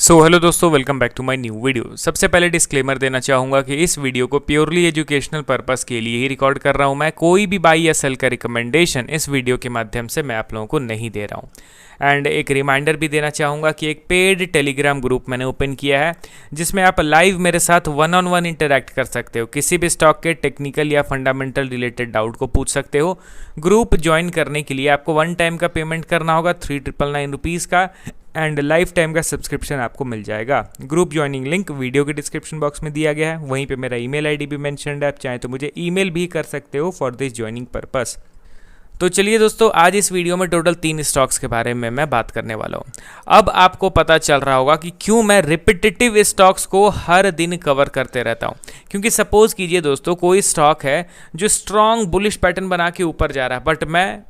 Hello दोस्तों, welcome back to my new video. सबसे पहले डिस्क्लेमर देना चाहूँगा कि इस वीडियो को प्योरली एजुकेशनल पर्पस के लिए ही रिकॉर्ड कर रहा हूँ। मैं कोई भी बाई या सेल का रिकमेंडेशन इस वीडियो के माध्यम से मैं आप लोगों को नहीं दे रहा हूँ। एंड एक रिमाइंडर भी देना चाहूँगा कि एक पेड टेलीग्राम ग्रुप मैंने ओपन किया है, जिसमें आप लाइव मेरे साथ वन ऑन वन इंटरैक्ट कर सकते हो। किसी भी स्टॉक के टेक्निकल या फंडामेंटल रिलेटेड डाउट को पूछ सकते हो। ग्रुप ज्वाइन करने के लिए आपको वन टाइम का पेमेंट करना होगा 3999 रुपीज़ का, एंड लाइफ टाइम का सब्सक्रिप्शन आपको मिल जाएगा। ग्रुप ज्वाइनिंग लिंक वीडियो के डिस्क्रिप्शन बॉक्स में दिया गया है। वहीं पे मेरा ईमेल आईडी भी मेंशन्ड है, आप चाहें तो मुझे ईमेल भी कर सकते हो फॉर दिस ज्वाइनिंग पर्पस। तो चलिए दोस्तों, आज इस वीडियो में टोटल 3 स्टॉक्स के बारे में मैं बात करने वाला हूँ। अब आपको पता चल रहा होगा कि क्यों मैं रिपीटेटिव स्टॉक्स को हर दिन कवर करते रहता हूँ। क्योंकि सपोज कीजिए दोस्तों, कोई स्टॉक है जो स्ट्रॉन्ग बुलिश पैटर्न बना के ऊपर जा रहा है, बट मैं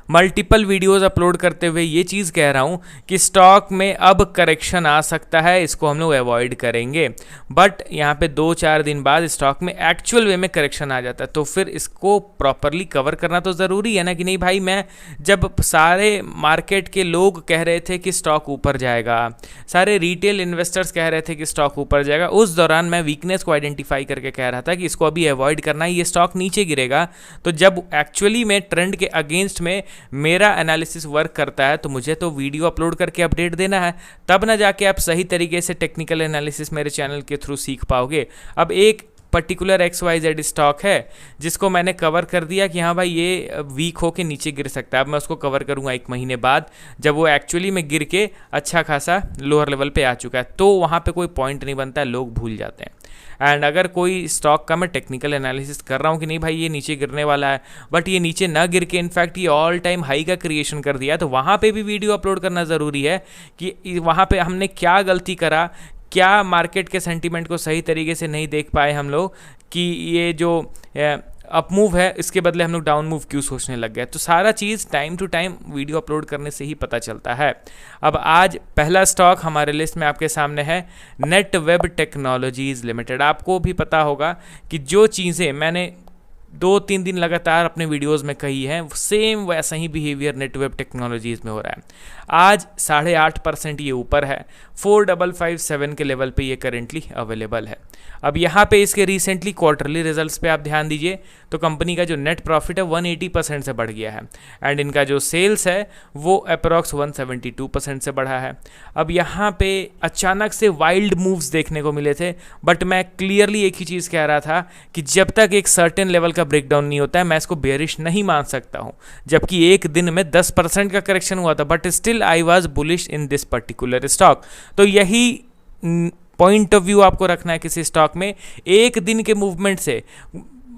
मल्टीपल वीडियोस अपलोड करते हुए ये चीज़ कह रहा हूँ कि स्टॉक में अब करेक्शन आ सकता है, इसको हम लोग अवॉइड करेंगे। बट यहाँ पे 2-4 दिन बाद स्टॉक में एक्चुअल वे में करेक्शन आ जाता है, तो फिर इसको प्रॉपरली कवर करना तो ज़रूरी है ना कि नहीं भाई। मैं जब सारे मार्केट के लोग कह रहे थे कि स्टॉक ऊपर जाएगा, सारे रिटेल इन्वेस्टर्स कह रहे थे कि स्टॉक ऊपर जाएगा, उस दौरान मैं वीकनेस को आइडेंटिफाई करके कह रहा था कि इसको अभी अवॉइड करना है, ये स्टॉक नीचे गिरेगा। तो जब एक्चुअली में ट्रेंड के अगेंस्ट में मेरा एनालिसिस वर्क करता है, तो मुझे तो वीडियो अपलोड करके अपडेट देना है, तब ना जाके आप सही तरीके से टेक्निकल एनालिसिस मेरे चैनल के थ्रू सीख पाओगे। अब एक पर्टिकुलर XYZ स्टॉक है जिसको मैंने कवर कर दिया कि हाँ भाई ये वीक होके नीचे गिर सकता है। अब मैं उसको कवर करूँगा 1 महीने बाद, जब वो एक्चुअली में गिर के अच्छा खासा लोअर लेवल पे आ चुका है, तो वहाँ पे कोई पॉइंट नहीं बनता है, लोग भूल जाते हैं। एंड अगर कोई स्टॉक का मैं टेक्निकल एनालिसिस कर रहा हूँ कि नहीं भाई ये नीचे गिरने वाला है, बट ये नीचे ना गिर के इनफैक्ट ये ऑल टाइम हाई का क्रिएशन कर दिया, तो वहाँ पे भी वीडियो अपलोड करना ज़रूरी है कि वहाँ पे हमने क्या गलती करा, क्या मार्केट के सेंटीमेंट को सही तरीके से नहीं देख पाए हम लोग कि ये जो अप मूव है इसके बदले हम लोग डाउन मूव क्यों सोचने लग गए। तो सारा चीज़ time to time video upload करने से ही पता चलता है। अब आज पहला स्टॉक हमारे लिस्ट में आपके सामने है नेटवेब टेक्नोलॉजीज़ लिमिटेड। आपको भी पता होगा कि जो चीज़ें मैंने 2-3 दिन लगातार अपने वीडियोस में कही है, सेम वैसा ही बिहेवियर नेटवेब टेक्नोलॉजीज़ में हो रहा है। आज 8.5% ये ऊपर है, 4557 के लेवल पे ये करेंटली अवेलेबल है। अब यहाँ पे इसके रिसेंटली क्वार्टरली रिजल्ट्स पे आप ध्यान दीजिए, तो कंपनी का जो नेट प्रॉफिट है 180% से बढ़ गया है, एंड इनका जो सेल्स है वो अप्रॉक्स 172% से बढ़ा है। अब यहाँ पे अचानक से वाइल्ड मूव्स देखने को मिले थे, बट मैं क्लियरली एक ही चीज़ कह रहा था कि जब तक एक सर्टेन लेवल का ब्रेकडाउन नहीं होता है, मैं इसको बेयरिश नहीं मान सकता हूँ। जबकि एक दिन में 10% का करेक्शन हुआ था, but still I was bullish in this particular stock. तो यही पॉइंट ऑफ व्यू आपको रखना है किसी स्टॉक में। एक दिन के मूवमेंट से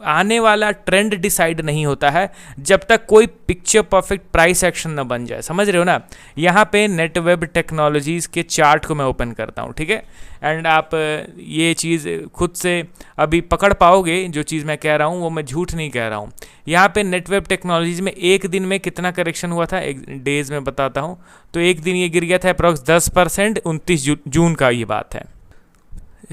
आने वाला ट्रेंड डिसाइड नहीं होता है जब तक कोई पिक्चर परफेक्ट प्राइस एक्शन ना बन जाए, समझ रहे हो ना। यहाँ पे नेटवेब टेक्नोलॉजीज़ के चार्ट को मैं ओपन करता हूँ, ठीक है, एंड आप ये चीज़ खुद से अभी पकड़ पाओगे। जो चीज़ मैं कह रहा हूँ वो मैं झूठ नहीं कह रहा हूँ। यहाँ पे नेटवेब टेक्नोलॉजीज़ में एक दिन में कितना करेक्शन हुआ था, एक डेज में बताता हूँ। तो एक दिन ये गिर गया था अप्रॉक्स 10%, 29 जून का ये बात है।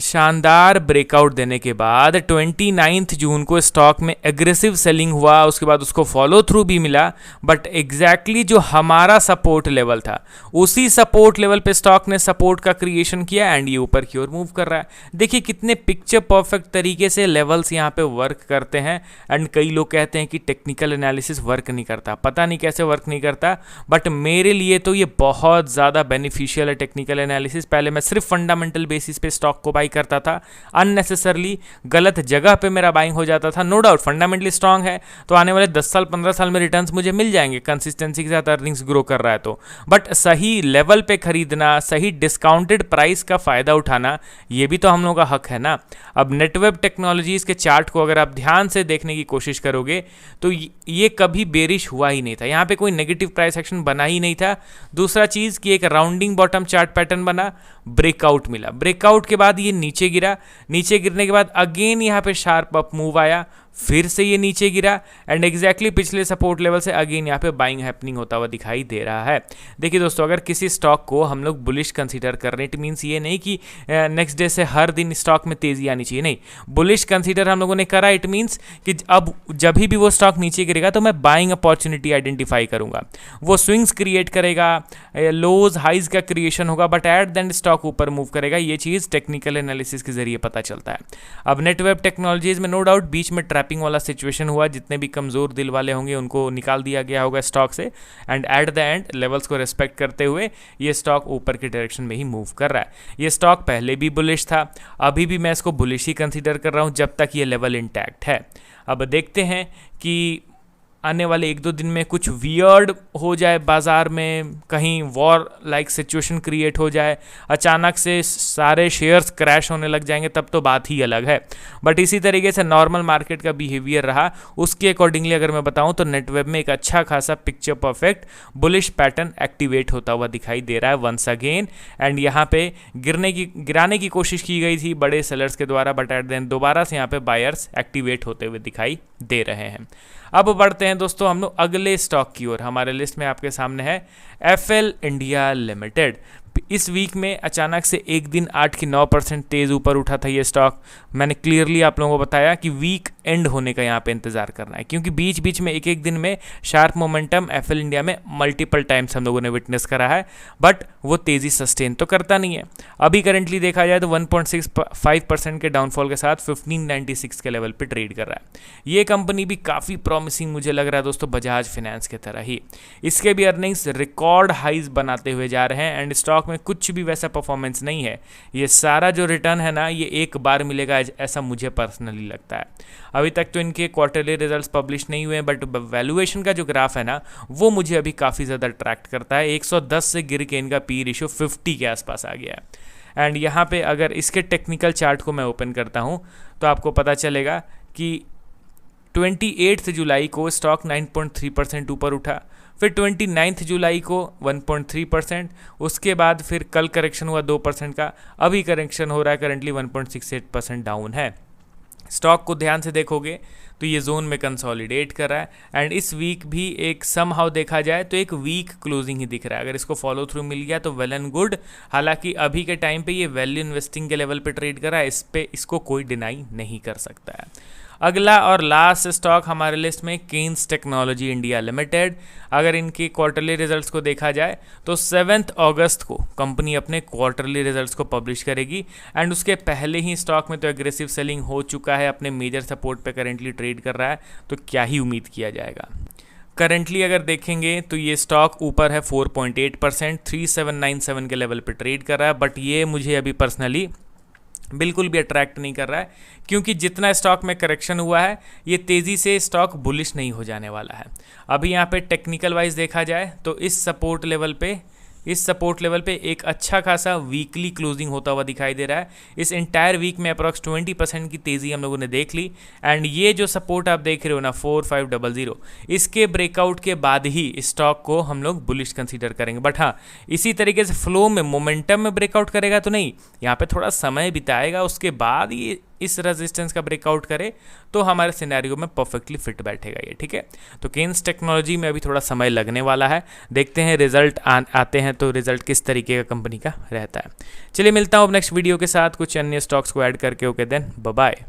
शानदार ब्रेकआउट देने के बाद 29 जून को स्टॉक में एग्रेसिव सेलिंग हुआ, उसके बाद उसको फॉलो थ्रू भी मिला, बट एग्जैक्टली जो हमारा सपोर्ट लेवल था उसी सपोर्ट लेवल पे स्टॉक ने सपोर्ट का क्रिएशन किया, एंड ये ऊपर की ओर मूव कर रहा है। देखिए कितने पिक्चर परफेक्ट तरीके से लेवल्स यहाँ पे वर्क करते हैं। एंड कई लोग कहते हैं कि टेक्निकल एनालिसिस वर्क नहीं करता, पता नहीं कैसे वर्क नहीं करता, बट मेरे लिए तो ये बहुत ज़्यादा बेनिफिशियल है टेक्निकल एनालिसिस। पहले मैं सिर्फ फंडामेंटल बेसिस पे स्टॉक को करता था, अननेसेसरली गलत जगह पे मेरा बाइंग हो जाता था। नो डाउट फंडामेंटली स्ट्रांग है तो आने वाले 10 साल 15 साल में रिटर्न्स मुझे मिल जाएंगे, कंसिस्टेंसी के साथ अर्निंग्स ग्रो कर रहा है तो। बट सही लेवल पे खरीदना, सही डिस्काउंटेड प्राइस का फायदा उठाना, ये भी तो हम लोगों का हक है ना। अब नेटवेब टेक्नोलॉजीज के चार्ट को अगर आप ध्यान से देखने की कोशिश करोगे तो ये कभी बेरिश हुआ ही नहीं था, यहाँ पे कोई नेगेटिव प्राइस एक्शन बना ही नहीं था। दूसरा चीज कि एक राउंडिंग बॉटम चार्ट पैटर्न बना, ब्रेकआउट मिला, ब्रेकआउट के बाद ये नीचे गिरा, नीचे गिरने के बाद अगेन यहाँ पे शार्प अप मूव आया, फिर से ये नीचे गिरा एंड एग्जैक्टली पिछले सपोर्ट लेवल से अगेन यहाँ पे बाइंग हैपनिंग होता हुआ दिखाई दे रहा है। देखिए दोस्तों, अगर किसी स्टॉक को हम लोग बुलिश कंसीडर कर रहे हैं, इट मीन्स ये नहीं कि नेक्स्ट डे से हर दिन स्टॉक में तेजी आनी चाहिए, नहीं, बुलिश कंसीडर हम लोगों ने करा, इट मीन्स कि अब जब भी वो स्टॉक नीचे गिरेगा तो मैं बाइंग अपॉर्चुनिटी आइडेंटिफाई करूंगा, वो स्विंग्स क्रिएट करेगा, लोज हाइज का क्रिएशन होगा, but at the end stock ऊपर मूव करेगा। ये चीज़ टेक्निकल एनालिसिस के जरिए पता चलता है। अब नेटवेब टेक्नोलॉजीज में नो डाउट बीच में ट्रैपिंग वाला सिचुएशन हुआ, जितने भी कमज़ोर दिल वाले होंगे उनको निकाल दिया गया होगा स्टॉक से, and at the end levels को रिस्पेक्ट करते हुए ये स्टॉक ऊपर की डायरेक्शन में ही मूव कर रहा है। ये स्टॉक पहले भी बुलिश था, अभी भी मैं इसको बुलिश ही कंसीडर कर रहा हूँ जब तक ये लेवल इंटैक्ट है। अब देखते हैं कि आने वाले 1-2 दिन में कुछ वियर्ड हो जाए, बाज़ार में कहीं वॉर लाइक सिचुएशन क्रिएट हो जाए, अचानक से सारे शेयर्स क्रैश होने लग जाएंगे, तब तो बात ही अलग है। बट इसी तरीके से नॉर्मल मार्केट का बिहेवियर रहा, उसके अकॉर्डिंगली अगर मैं बताऊं तो नेटवेब में एक अच्छा खासा picture perfect bullish pattern activate होता हुआ दिखाई दे रहा है वंस अगेन। एंड यहाँ पे गिराने की कोशिश की गई थी बड़े सेलर्स के द्वारा, बट एट देन दोबारा से यहाँ पे बायर्स एक्टिवेट होते हुए दिखाई दे रहे हैं। अब बढ़ते हैं दोस्तों हम लोग अगले स्टॉक की ओर। हमारे लिस्ट में आपके सामने है एफएल इंडिया लिमिटेड। इस वीक में अचानक से एक दिन 8 की 9% तेज़ ऊपर उठा था ये स्टॉक। मैंने क्लियरली आप लोगों को बताया कि वीक एंड होने का यहाँ पे इंतज़ार करना है, क्योंकि बीच बीच में एक दिन में शार्प मोमेंटम एफएल इंडिया में मल्टीपल टाइम्स हम लोगों ने विटनेस करा है, बट वो तेज़ी सस्टेन तो करता नहीं है। अभी करेंटली देखा जाए तो 1.65% के डाउनफॉल के साथ 1596 के लेवल पे ट्रेड कर रहा है। ये कंपनी भी काफ़ी प्रॉमिसिंग मुझे लग रहा है दोस्तों, बजाज फाइनेंस की तरह ही। इसके भी अर्निंग्स रिकॉर्ड हाइज बनाते हुए जा रहे हैं, एंड स्टॉक में कुछ भी वैसा परफॉर्मेंस नहीं है। ये सारा जो रिटर्न है ना, ये एक बार मिलेगा ऐसा मुझे पर्सनली लगता है। अभी तक तो इनके क्वार्टरली रिजल्ट्स पब्लिश नहीं हुए, बट वैल्यूएशन का जो ग्राफ है ना, वो मुझे अभी काफ़ी ज़्यादा अट्रैक्ट करता है। 110 से गिर के इनका पी रेशियो 50 के आसपास आ गया है। एंड यहाँ पे अगर इसके टेक्निकल चार्ट को मैं ओपन करता हूँ तो आपको पता चलेगा कि 28 जुलाई को स्टॉक 9.3% ऊपर उठा, फिर 29 जुलाई को 1.3%, उसके बाद फिर कल करेक्शन हुआ 2% का, अभी करेक्शन हो रहा है करंटली 1.68% डाउन है। स्टॉक को ध्यान से देखोगे तो ये जोन में कंसोलिडेट कर रहा है, एंड इस वीक भी एक समहाउ देखा जाए तो एक वीक क्लोजिंग ही दिख रहा है। अगर इसको फॉलो थ्रू मिल गया तो वेल एंड गुड। हालांकि अभी के टाइम पे ये वैल्यू इन्वेस्टिंग के लेवल पे ट्रेड कर रहा है, इसको कोई डिनाई नहीं कर सकता है। अगला और लास्ट स्टॉक हमारे लिस्ट में केन्स टेक्नोलॉजी इंडिया लिमिटेड। अगर इनके क्वार्टरली रिजल्ट्स को देखा जाए तो 7 अगस्त को कंपनी अपने क्वार्टरली रिजल्ट्स को पब्लिश करेगी, एंड उसके पहले ही स्टॉक में तो एग्रेसिव सेलिंग हो चुका है, अपने मेजर सपोर्ट पे करेंटली ट्रेड कर रहा है, तो क्या ही उम्मीद किया जाएगा। करंटली अगर देखेंगे तो ये स्टॉक ऊपर है 4.8%, 3797 के लेवल पे ट्रेड कर रहा है, बट ये मुझे अभी पर्सनली बिल्कुल भी अट्रैक्ट नहीं कर रहा है, क्योंकि जितना स्टॉक में करेक्शन हुआ है ये तेज़ी से स्टॉक बुलिश नहीं हो जाने वाला है। अभी यहाँ पे टेक्निकल वाइज देखा जाए तो इस सपोर्ट लेवल पे एक अच्छा खासा वीकली क्लोजिंग होता हुआ दिखाई दे रहा है। इस एंटायर वीक में अप्रॉक्स 20% की तेज़ी हम लोगों ने देख ली, एंड ये जो सपोर्ट आप देख रहे हो ना 4500, इसके ब्रेकआउट के बाद ही स्टॉक को हम लोग बुलिश कंसीडर करेंगे। बट हाँ, इसी तरीके से फ्लो में मोमेंटम में ब्रेकआउट करेगा तो नहीं, यहाँ पे थोड़ा समय बिताएगा, उसके बाद ये इस रेजिस्टेंस का ब्रेकआउट करे तो हमारे सिनेरियो में परफेक्टली फिट बैठेगा ये, ठीक है। तो केन्स टेक्नोलॉजी में अभी थोड़ा समय लगने वाला है, देखते हैं रिजल्ट आते हैं तो रिजल्ट किस तरीके का कंपनी का रहता है। चलिए मिलता हूँ अब नेक्स्ट वीडियो के साथ कुछ अन्य स्टॉक्स को ऐड करके। Okay then, bye bye.